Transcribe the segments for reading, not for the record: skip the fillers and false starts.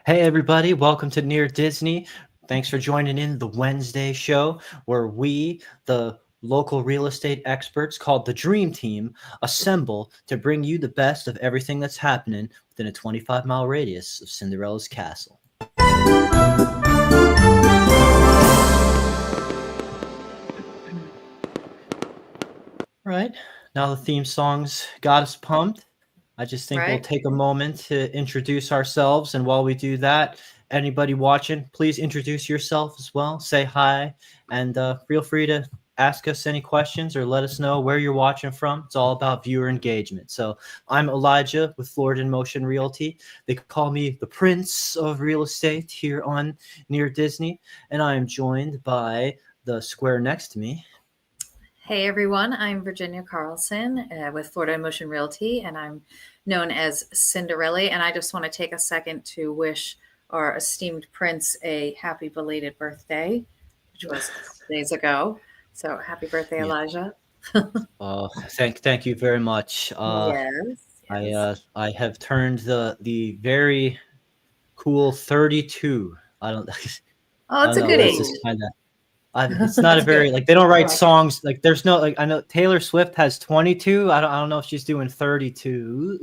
Hey, everybody, welcome to Near Disney. Thanks for joining in the Wednesday show where we, the local real estate experts called the Dream Team, assemble to bring you the best of everything that's happening within a 25-mile radius of Cinderella's castle. Right, now the theme songs got us pumped. I just think we'll Right. take a moment to introduce ourselves. And while we do that, anybody watching, please introduce yourself as well. Say hi and feel free to ask us any questions or let us know where you're watching from. It's all about viewer engagement. So I'm Elijah with Florida in Motion Realty. They call me the Prince of Real Estate here on Near Disney. And I am joined by the square next to me. Hey everyone, I'm Virginia Carlson with Florida in Motion Realty, and I'm known as Cinderella. And I just want to take a second to wish our esteemed prince a happy belated birthday, which was days ago. So happy birthday, Yeah. Elijah. Thank you very much. Yes, yes. I have turned the very cool 32. I don't Oh, I it's don't a know. good That's age. just kind of it's not a That's very good. like they don't I write like it. songs like there's no like I know Taylor Swift has 22. I don't know if she's doing 32.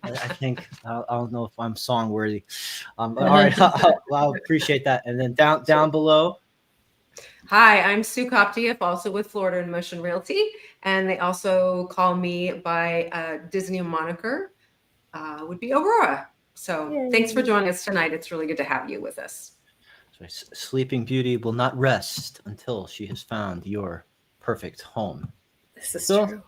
I think I don't know if I'm song worthy. But all right, I'll appreciate that. And then down below. Hi, I'm Sue Koptieff, also with Florida in Motion Realty, and they also call me by Disney moniker, would be Aurora. So thanks for Yay. joining us tonight. It's really good to have you with us. Sleeping Beauty will not rest until she has found your perfect home. This is So true.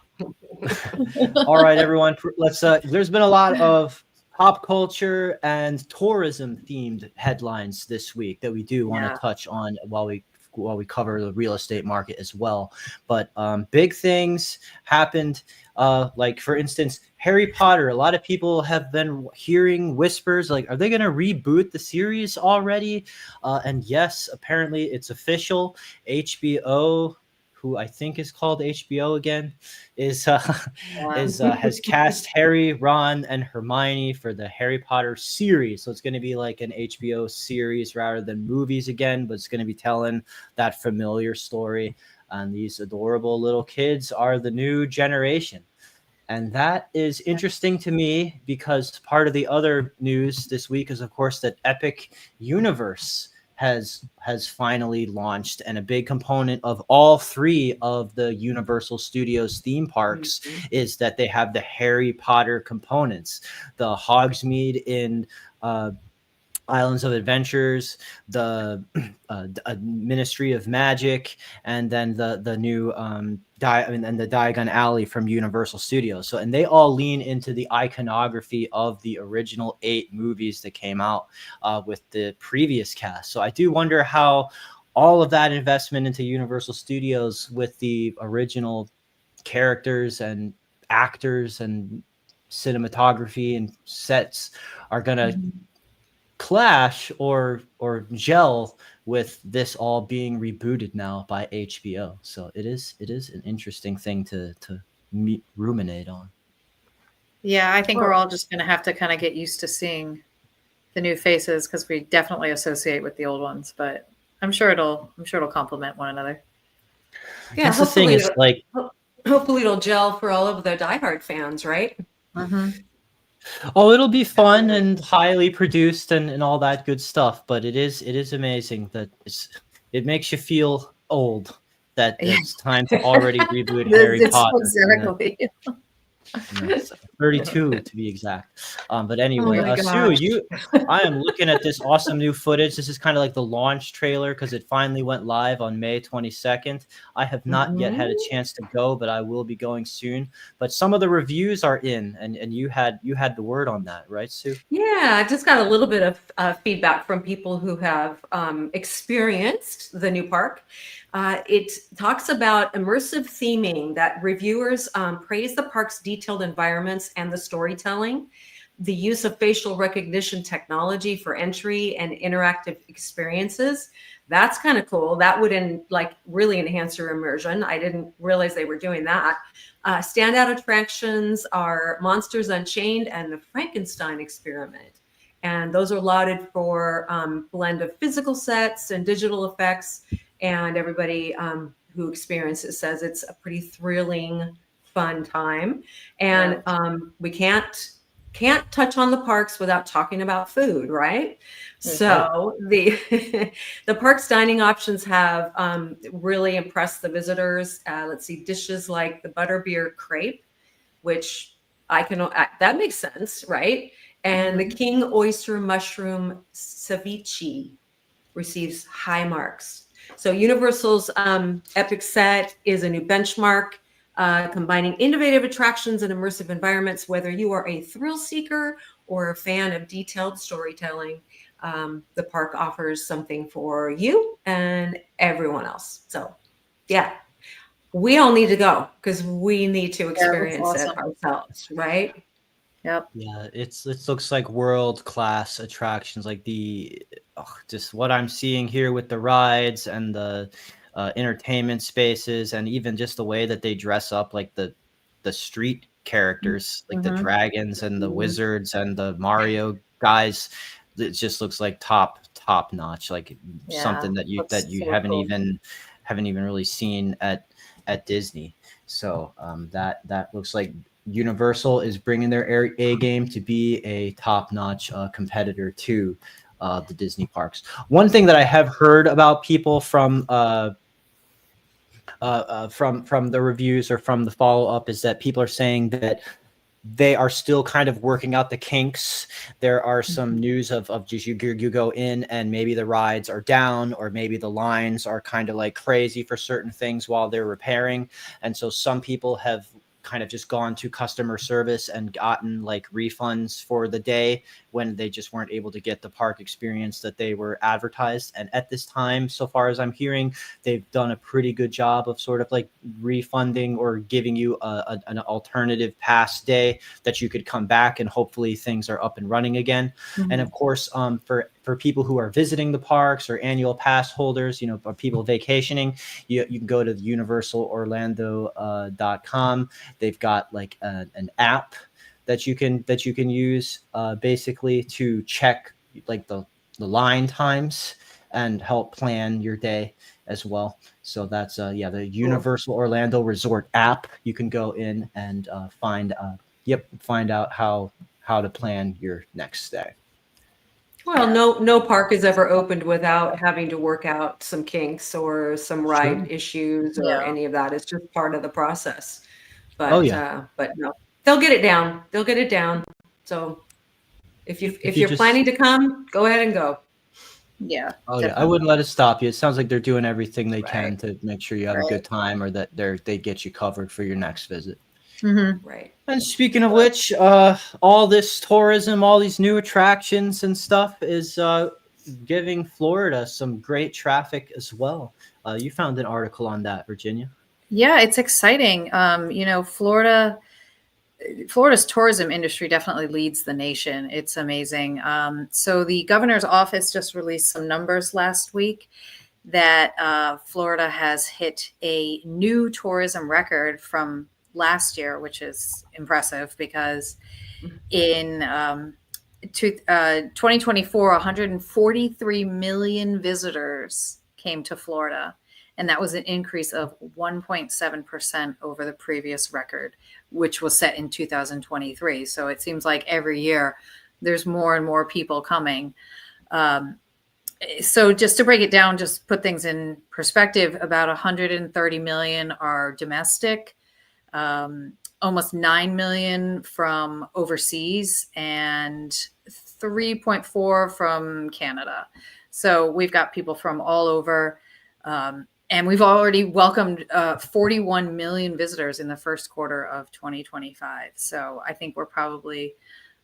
all right, everyone. Let's. There's been a lot of pop culture and tourism themed headlines this week that we do want to Yeah. touch on while we cover the real estate market as well. But big things happened. Like for instance, Harry Potter. A lot of people have been hearing whispers like, are they going to reboot the series already? And yes, apparently it's official. HBO, who I think is called HBO again, is Yeah. has cast Harry, Ron, and Hermione for the Harry Potter series. So it's going to be like an HBO series rather than movies again, but it's going to be telling that familiar story. And these adorable little kids are the new generation. And that is interesting to me because part of the other news this week is, of course, that Epic Universe has finally launched, and a big component of all three of the Universal Studios theme parks Mhm. is that they have the Harry Potter components, the Hogsmeade in Islands of Adventures, the Ministry of Magic, and then the new and the Diagon Alley from Universal Studios. So, and they all lean into the iconography of the original 8 movies that came out with the previous cast. So, I do wonder how all of that investment into Universal Studios with the original characters and actors and cinematography and sets are going to clash or gel with this all being rebooted now by HBO. So it is an interesting thing to ruminate on. Yeah, I think we're Well, all just going to have to kind of get used to seeing the new faces because we definitely associate with the old ones, but I'm sure it'll complement one another. yeah, That's the thing. It's like, hopefully it'll gel for all of the diehard fans, right? Mm-hmm. oh, it'll be fun and highly produced and all that good stuff. But it is amazing that it makes you feel old that Yeah, it's time to already reboot Harry it's Potter. exactly. Yes, 32 to be exact. But Oh anyway, my Sue, gosh. I am looking at this awesome new footage. This is kind of like the launch trailer because it finally went live on May 22nd. I have not yet had a Mhm. chance to go, but I will be going soon. But some of the reviews are in, and you had the word on that, right, Sue? Yeah, I just got a little bit of feedback from people who have experienced the new park. It talks about immersive theming that reviewers praise the park's detailed environments and the storytelling, the use of facial recognition technology for entry and interactive experiences. That's kind of cool. That would really enhance your immersion. I didn't realize they were doing that. Standout attractions are Monsters Unchained and the Frankenstein Experiment. And those are lauded for blend of physical sets and digital effects. And everybody who experiences says it's a pretty thrilling, fun time. And we can't touch on the parks without talking about food, right? So the the park's dining options have really impressed the visitors. Let's see, dishes like the butterbeer crepe, which that makes sense, right? And the king oyster mushroom ceviche receives high marks. So Universal's Epic Set is a new benchmark, combining innovative attractions and immersive environments. Whether you are a thrill seeker or a fan of detailed storytelling, the park offers something for you and everyone else. So, yeah, we all need to go because we need to experience it ourselves, right? Yep. Yeah, it looks like world class attractions, like just what I'm seeing here with the rides and the entertainment spaces, and even just the way that they dress up, like the street characters, like the dragons and the wizards and the Mario guys. It just looks like top notch, like something that you so haven't cool. even really seen at Disney. So that looks like Universal is bringing their A game to be a top-notch competitor to the Disney parks. One thing that I have heard about people from the reviews or from the follow-up is that people are saying that they are still kind of working out the kinks. There are some news of just you go in and maybe the rides are down, or maybe the lines are kind of like crazy for certain things while they're repairing. And so some people have kind of just gone to customer service and gotten like refunds for the day when they just weren't able to get the park experience that they were advertised. And at this time, so far as I'm hearing, they've done a pretty good job of sort of like refunding or giving you an alternative pass day that you could come back and hopefully things are up and running again. And of course, for people who are visiting the parks or annual pass holders, or people vacationing, you can go to universalorlando.com. They've got like an app that you can use basically to check like the line times and help plan your day as well. So that's the Universal Orlando Resort app. You can go in and find out how to plan your next stay. Well, no park is ever opened without having to work out some kinks or some ride issues or any of that. It's just part of the process. But but no, they'll get it down. They'll get it down. So if you're planning to come, go ahead and go. Yeah. Oh definitely. yeah, I wouldn't let it stop you. It sounds like they're doing everything they can to make sure you have a good time, or that they get you covered for your next visit. Right. And speaking of which, all this tourism, all these new attractions and stuff is giving Florida some great traffic as well. You found an article on that, Virginia. Yeah, it's exciting. Florida's tourism industry definitely leads the nation. It's amazing. So the governor's office just released some numbers last week that Florida has hit a new tourism record from last year, which is impressive because in 2024, 143 million visitors came to Florida. And that was an increase of 1.7% over the previous record, which was set in 2023. So it seems like every year there's more and more people coming. So just to break it down, just put things in perspective, about 130 million are domestic, almost 9 million from overseas, and 3.4 from Canada. So we've got people from all over. And we've already welcomed 41 million visitors in the first quarter of 2025. So I think we're probably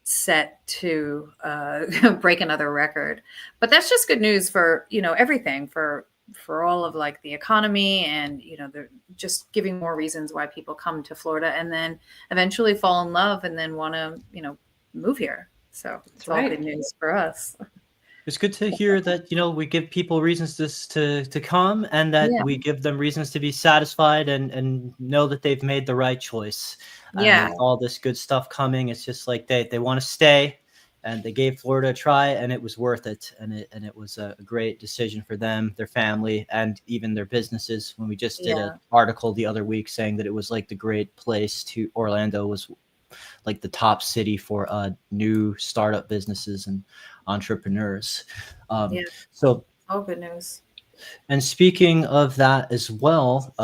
set to break another record. But that's just good news for, everything, for all of like the economy, and, they're just giving more reasons why people come to Florida and then eventually fall in love and then want to, move here. So it's all good news for us. It's good to hear that, we give people reasons to come, and that we give them reasons to be satisfied and know that they've made the right choice. And with all this good stuff coming, it's just like they want to stay, and they gave Florida a try, and it was worth it. And it was a great decision for them, their family, and even their businesses. When we just did an article the other week saying that it was like the great place to Orlando was like the top city for new startup businesses and entrepreneurs. So, oh, good news. and speaking of that as well,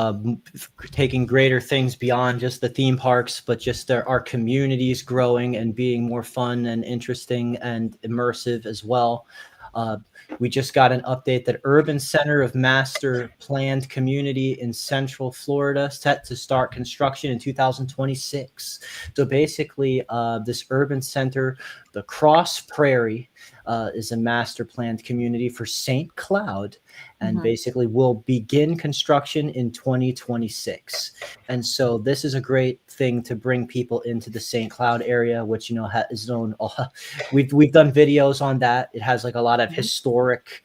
taking greater things beyond just the theme parks, but just our communities growing and being more fun and interesting and immersive as well. We just got an update that Urban Center of Master Planned Community in Central Florida set to start construction in 2026. So basically, this urban center, the Cross Prairie, is a master planned community for St. Cloud, and basically will begin construction in 2026. And so this is a great thing to bring people into the St. Cloud area, which, you know, is known. We've done videos on that. It has like a lot of historic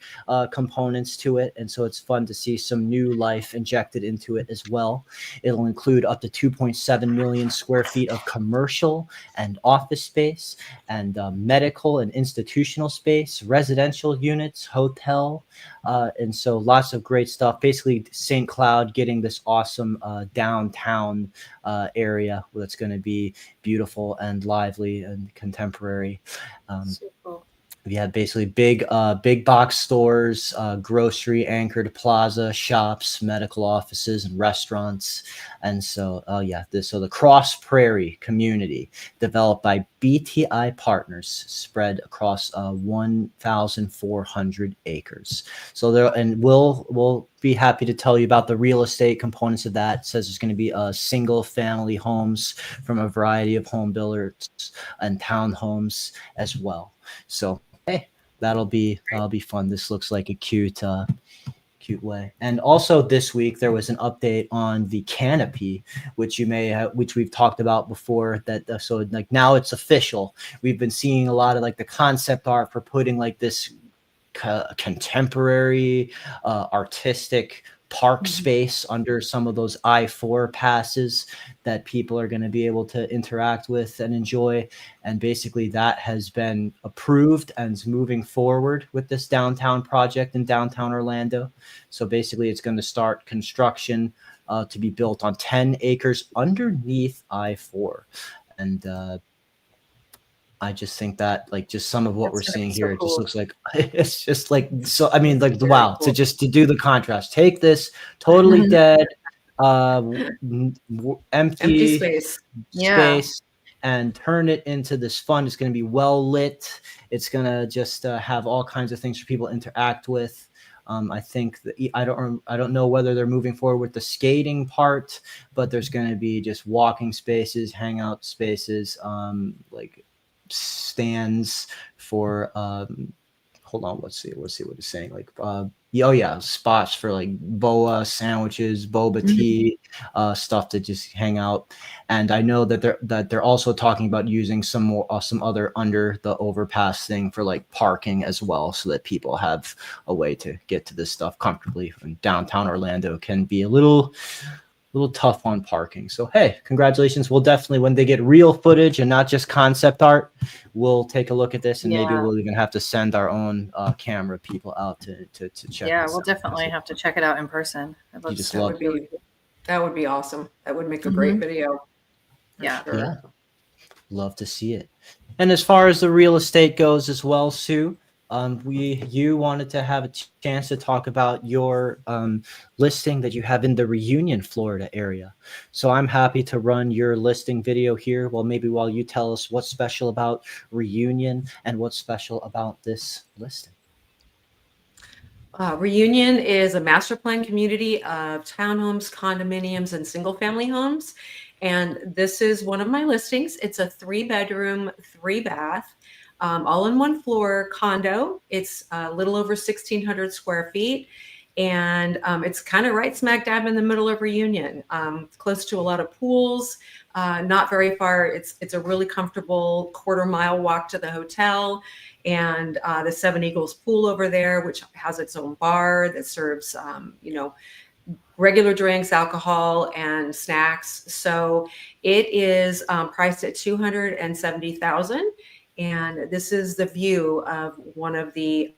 components to it, and so it's fun to see some new life injected into it as well. It'll include up to 2.7 million square feet of commercial and office space, and medical and institutional space, residential units, hotel, and so lots of great stuff. Basically, St. Cloud getting this awesome downtown area that's going to be beautiful and lively and contemporary. Super. We have basically big box stores, grocery anchored plaza shops, medical offices, and restaurants. And so, so the Cross Prairie community, developed by BTI Partners, spread across 1,400 acres. So there, and we'll be happy to tell you about the real estate components of that. It says there's going to be single family homes from a variety of home builders and townhomes as well. So hey, that'll be fun. This looks like a cute way. And also this week there was an update on the canopy, which which we've talked about before. That so like now it's official. We've been seeing a lot of like the concept art for putting like this contemporary, artistic park space under some of those I-4 passes that people are going to be able to interact with and enjoy. And basically that has been approved and is moving forward with this downtown project in downtown Orlando. So basically it's going to start construction to be built on 10 acres underneath I-4. And I just think that like just some of what we're seeing here, it just looks like it's just like, so I mean, like wow, to do the contrast, take this totally dead empty space and turn it into this fun. It's going to be well lit. It's going to just have all kinds of things for people to interact with. I think that I don't know whether they're moving forward with the skating part, but there's going to be just walking spaces, hangout spaces, like stands for hold on, let's see what it's saying, like spots for like boa sandwiches, boba tea, stuff to just hang out. And I know that they're also talking about using some other under the overpass thing for like parking as well, so that people have a way to get to this stuff comfortably. And downtown Orlando can be a little tough on parking. So hey, congratulations. We'll definitely, when they get real footage and not just concept art, we'll take a look at this, and maybe we'll even have to send our own camera people out to check. Yeah, we'll definitely have to check it out in person. That would be awesome. That would make a great video. Yeah. Sure. Yeah. Love to see it. And as far as the real estate goes as well, Sue, you wanted to have a chance to talk about your listing that you have in the Reunion, Florida area. So I'm happy to run your listing video here. Well, maybe while you tell us what's special about Reunion and what's special about this listing. Reunion is a master plan community of townhomes, condominiums, and single family homes. And this is one of my listings. It's a 3-bedroom, 3-bath, all in one floor condo. It's a little over 1,600 square feet. And it's kind of right smack dab in the middle of Reunion, close to a lot of pools, not very far. It's a really comfortable 1/4-mile walk to the hotel, and the Seven Eagles pool over there, which has its own bar that serves, regular drinks, alcohol, and snacks. So it is priced at $270,000. And this is the view of one of the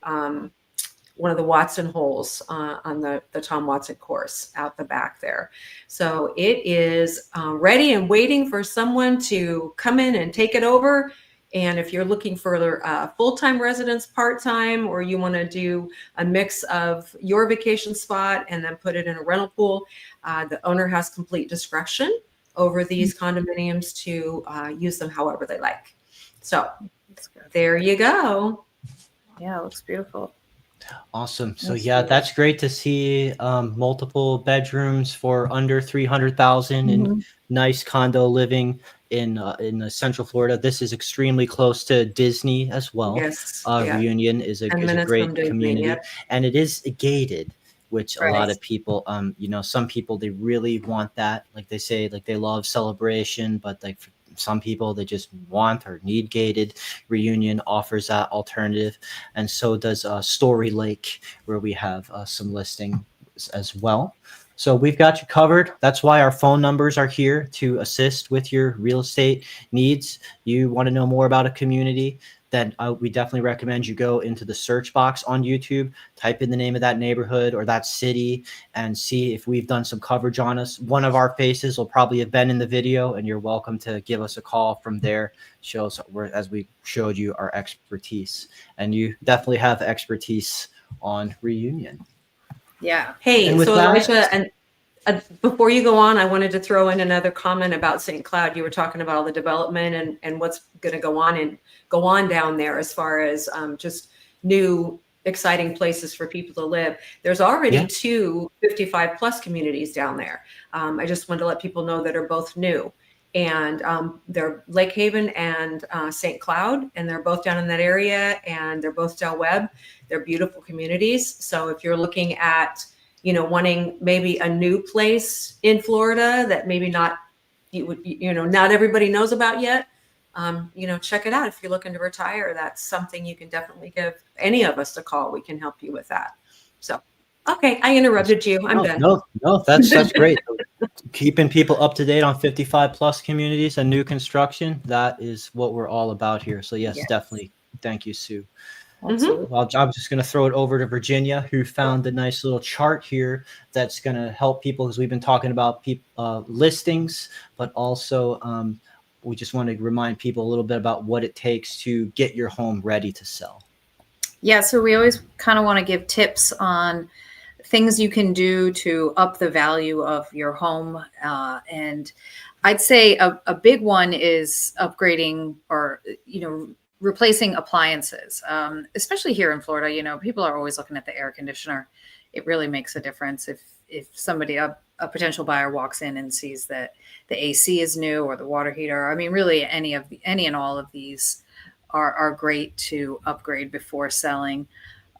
Watson holes on the Tom Watson course out the back there. So it is ready and waiting for someone to come in and take it over. And if you're looking for full-time residents, part-time, or you want to do a mix of your vacation spot and then put it in a rental pool, the owner has complete discretion over these condominiums to use them however they like. So there you go. Yeah, it looks beautiful. Awesome. So yeah, that's great to see multiple bedrooms for under 300,000 and nice condo living in Central Florida. This is extremely close to Disney as well. Yes. Reunion is a great community, and it is gated, which a lot of people, some people, they really want that. Like they say, like they love celebration, but like for some people, they just want or need gated. Reunion offers that alternative, and so does Story Lake, where we have some listings as well. So we've got you covered. That's why our phone numbers are here to assist with your real estate needs. You want to know more about a community, then we definitely recommend you go into the search box on YouTube, type in the name of that neighborhood or that city, and see if we've done some coverage on us. One of our faces will probably have been in the video, and you're welcome to give us a call from there. Shows as we showed you our expertise, and you definitely have expertise on Reunion. Yeah. Hey, so Elijah, and before you go on, I wanted to throw in another comment about St. Cloud. You were talking about all the development and what's going to go on down there as far as just new exciting places for people to live. There's already 2 55 plus communities down there. I just wanted to let people know that are both new, and they're Lake Haven and St. Cloud, and they're both down in that area, and they're both Del Webb. They're beautiful communities. So if you're looking at wanting maybe a new place in Florida that maybe not everybody knows about yet, check it out. If you're looking to retire, that's something you can definitely give any of us a call. We can help you with that. So, okay, I interrupted you. I'm done. No, that's great. Keeping people up to date on 55 plus communities and new construction, that is what we're all about here. So yes. Definitely. Thank you, Sue. Well, I'm just going to throw it over to Virginia, who found a nice little chart here that's going to help people, because we've been talking about listings, but also we just want to remind people a little bit about what it takes to get your home ready to sell. Yeah, so we always kind of want to give tips on things you can do to up the value of your home. And I'd say a big one is upgrading or, replacing appliances, especially here in Florida. People are always looking at the air conditioner. It really makes a difference if somebody, a potential buyer, walks in and sees that the AC is new or the water heater. I mean, really any and all of these are great to upgrade before selling.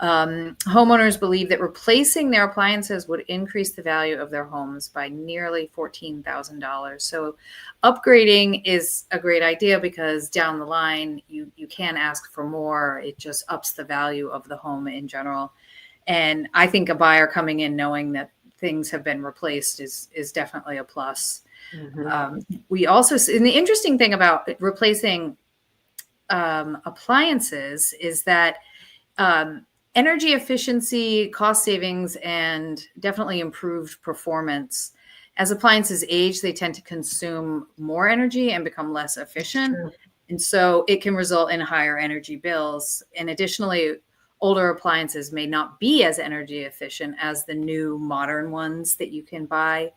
Homeowners believe that replacing their appliances would increase the value of their homes by nearly $14,000. So upgrading is a great idea, because down the line, you can ask for more. It just ups the value of the home in general. And I think a buyer coming in knowing that things have been replaced is definitely a plus. We also, and the interesting thing about replacing appliances is that energy efficiency, cost savings, and definitely improved performance. As appliances age, they tend to consume more energy and become less efficient. Sure. And so it can result in higher energy bills. And additionally, older appliances may not be as energy efficient as the new modern ones that you can buy.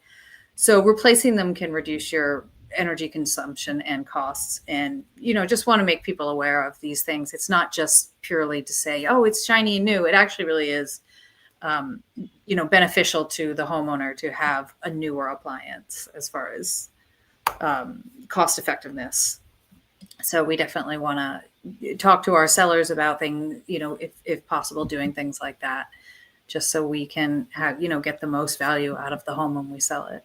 So replacing them can reduce your energy consumption and costs. And, just want to make people aware of these things. It's not just purely to say, oh, it's shiny and new. It actually really is, beneficial to the homeowner to have a newer appliance as far as cost effectiveness. So we definitely want to talk to our sellers about things, if possible, doing things like that, just so we can have, get the most value out of the home when we sell it.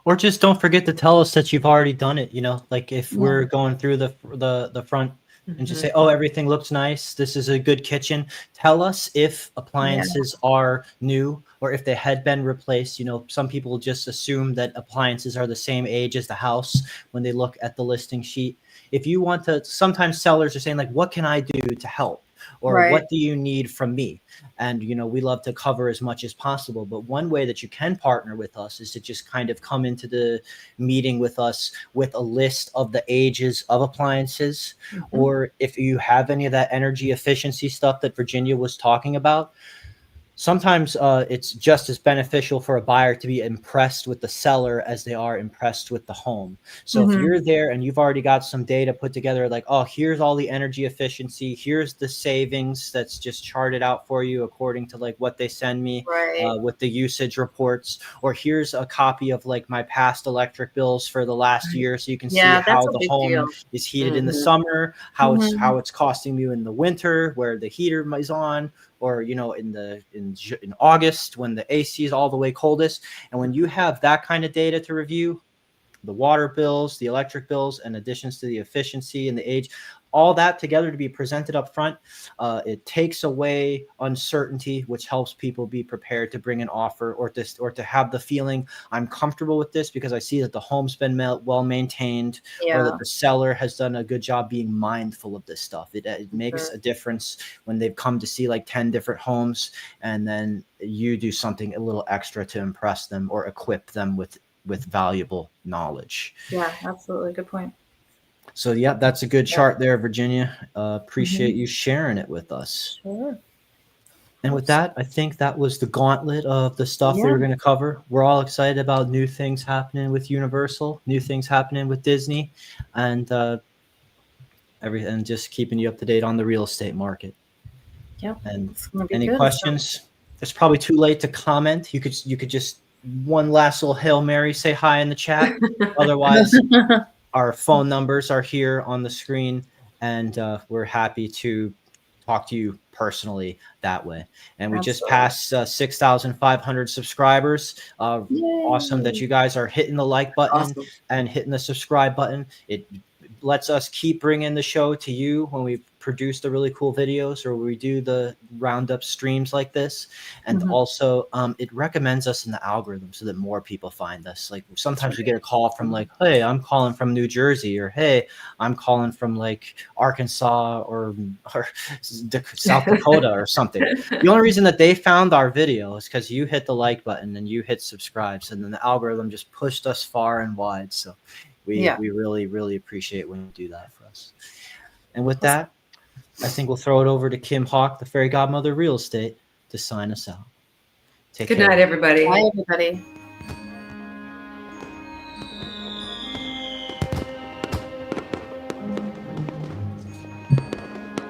Or just don't forget to tell us that you've already done it. Like if we're going through the front and just say, oh, everything looks nice, this is a good kitchen. Tell us if appliances are new or if they had been replaced. Some people just assume that appliances are the same age as the house when they look at the listing sheet. if you want to, sometimes sellers are saying like, what can I do to help? Or Right. what do you need from me? And, we love to cover as much as possible. But one way that you can partner with us is to just kind of come into the meeting with us with a list of the ages of appliances. Or if you have any of that energy efficiency stuff that Virginia was talking about, sometimes it's just as beneficial for a buyer to be impressed with the seller as they are impressed with the home. So if you're there and you've already got some data put together, like, oh, here's all the energy efficiency, here's the savings that's just charted out for you according to like what they send me Right. with the usage reports, or here's a copy of like my past electric bills for the last year, so you can see Yeah, that's how a the big home deal. is heated in the summer, how it's costing you in the winter where the heater is on, or in August when the AC is all the way coldest. And when you have that kind of data to review, the water bills, the electric bills, and additions to the efficiency and the age, all that together to be presented up front, it takes away uncertainty, which helps people be prepared to bring an offer, or to have the feeling, I'm comfortable with this because I see that the home's been well maintained, or that Yeah. the seller has done a good job being mindful of this stuff. It makes Sure. a difference when they've come to see like 10 different homes, and then you do something a little extra to impress them or equip them with valuable knowledge. Yeah, absolutely. Good point. So yeah, that's a good chart there, Virginia. Appreciate you sharing it with us. Sure. And with that, I think that was the gauntlet of the stuff we Yeah. were going to cover. We're all excited about new things happening with Universal, new things happening with Disney, and everything, just keeping you up to date on the real estate market. Yeah. And It's going to be any good. questions? It's probably too late to comment. You could just one last little Hail Mary, say hi in the chat. Otherwise, our phone numbers are here on the screen, and we're happy to talk to you personally that way. And we just Absolutely. passed 6,500 subscribers. Awesome that Yay. you guys are hitting the like button Awesome. and hitting the subscribe button. It lets us keep bringing the show to you when we produce the really cool videos, or we do the roundup streams like this. And also it recommends us in the algorithm so that more people find us. Like sometimes we get a call from like, hey, I'm calling from New Jersey, or hey, I'm calling from like Arkansas or South Dakota or something. The only reason that they found our video is because you hit the like button and you hit subscribe, and then the algorithm just pushed us far and wide. So we really, really appreciate when you do that for us. And with that, I think we'll throw it over to Kim Hawk, the fairy godmother of real estate, to sign us out. Take care. Good night, everybody. Bye, everybody.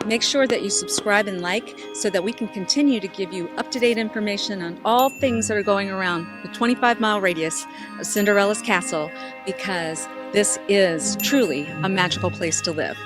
Make sure that you subscribe and like so that we can continue to give you up-to-date information on all things that are going around the 25-mile radius of Cinderella's castle, because this is truly a magical place to live.